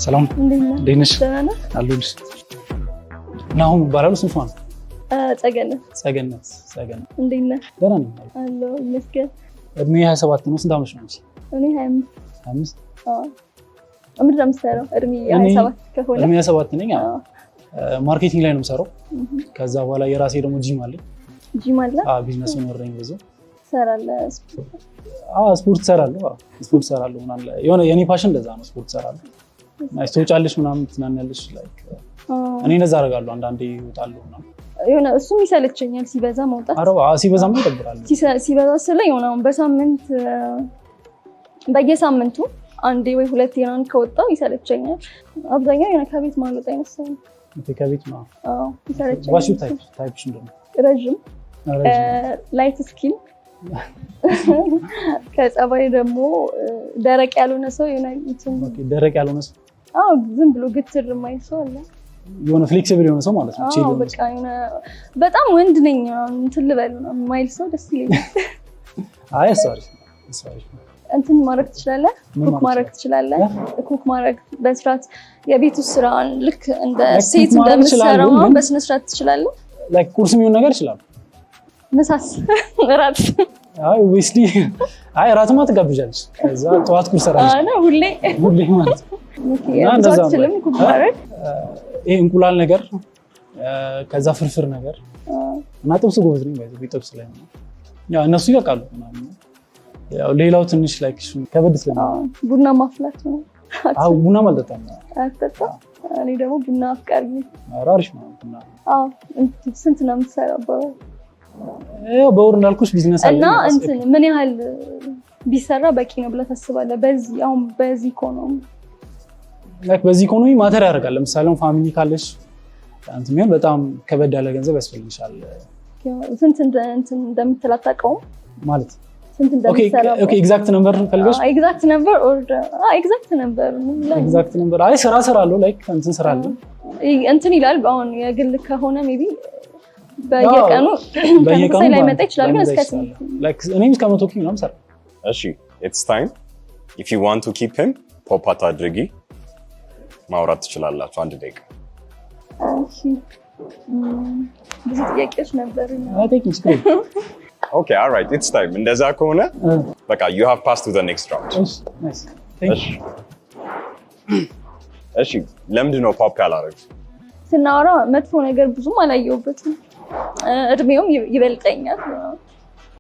ሰላም እንዴት ነሽ? አለሁልሽ። ናሁም እባላለሁ። ስንት ነው? ጸገነት። እንዴት ነህ? ደህና ነኝ አለሁ ይመስገን። እድሜ 27 ነው። ስንት ዓመትሽ ነው? እኔ 25። አዎ። ምንድን ነው የምትሰራው? እድሜ 27 ከሆነ እድሜ 27 ነኝ። ማርኬቲንግ ላይ ነው የምሰራው። ከዛ በኋላ የራሴ ደግሞ ጂም አለ። ጂም አለ? አዎ፣ ቢዝነስ ኖረኝ ብዙ ትሰራለህ? ስፖርት እሰራለሁ ምናምን። የሆነ የኔ ፓሽን እንደዛ ነው። ስፖርት እሰራለሁ። ትወጫለሽ ምናምን ትናናለሽ። ላይክ እኔ እንደዛ አደርጋለሁ። አንዳንዴ እወጣለሁ ምናምን። የሆነ እሱም ይሰለቸኛል ሲበዛ መውጣት። ሲበዛም ይደብራል። ሲበዛ ስለ የሆነ በሳምንት በየሳምንቱ አንዴ ወይ ሁለቴ ነው ከወጣው ይሰለቸኛል። አብዛኛው የሆነ ከቤት ማልወጣ አይነት ሰው ነው። ከቤት ነው? አዎ ይሰለቸኛል። ዋሽ ታይፕሽ እንደሆነ ረጅም ላይት ስኪን ከጸባይ ደግሞ ደረቅ ያልሆነ ሰው ደረቅ ያልሆነ ሰው ዝም ብሎ ግትር የማይል ሰው አለ። የሆነ ፍሌክሲብል የሆነ ሰው ማለት ነው። በቃ የሆነ በጣም ወንድ ነኝ እንትን ልበል ነው የማይል ሰው ደስ ይለኛል። አይ ሶሪ እንትን ማድረግ ትችላለህ? ኩክ ማድረግ በስርዓት የቤት ውስጥ ስራን ልክ እንደ ሴት እንደምትሰራው በስነ ስርዓት ትችላለህ? ላይክ ቁርስ የሚሆን ነገር ይችላል። ምሳስ እራት? ኦብቪስሊ እራትማ ትጋብዣለሽ። ከዛ ጠዋት ቁርስ ሰራለሽ? ሁሌ ማለት ነው። እንደዛ ነው ኩክ ማድረግ። ይሄ እንቁላል ነገር ከዛ ፍርፍር ነገር እና ጥብስ ጎበዝ ነኝ። ጥብስ ላይ ነው ያው እነሱ ይበቃሉ ምናምን። ያው ሌላው ትንሽ ላይክ ከበድ ስለሚሆን ቡና ማፍላት ነው። ቡና አልጠጣም። እኔ ደግሞ ቡና አፍቃሪ ነኝ። አሪፍ ነው ቡና። ስንት ነው የምትሰራው? ያው በወር እንዳልኩሽ ቢዝነስ አለ እና እንትን ምን ያህል ቢሰራ በቂ ነው ብለህ ታስባለህ? በዚህ ኢኮኖሚ በዚህ ኢኮኖሚ ማተር ያደርጋል። ለምሳሌ ፋሚሊ ካለሽ አንተ ምን በጣም ከበድ ያለ ገንዘብ ያስፈልግሻል። ስንት እንደምትል አታውቀውም ማለት ስንት እንደምትሰራ? ኦኬ ኤግዛክት ነምበር ፈልገሽ? ኤግዛክት ነምበር አይ ስራ እሰራለሁ ላይክ እንትን እሰራለሁ እንትን ይላል። አሁን የግል ከሆነ ሜቢ በየቀኑ ላይ መጣ ይችላል። ግን እስከ ላይክ እኔም እስከ 100 ኪሎ ነው ሰራ። እሺ it's time if you want to keep him pop out አድርጊ ማውራት ትችላላችሁ። አንድ ደቂቃ። እሺ ብዙ ጥያቄዎች ነበሩኝ። Okay, all right, it's time. እንደዛ ከሆነ በቃ you have passed to the next round. Nice. Thank you. እሺ ለምንድን ነው ፖፕ ያላረግሽ? ስናወራ መጥፎ ነገር ብዙም አላየሁበትም። እድሜውም ይበልጠኛል።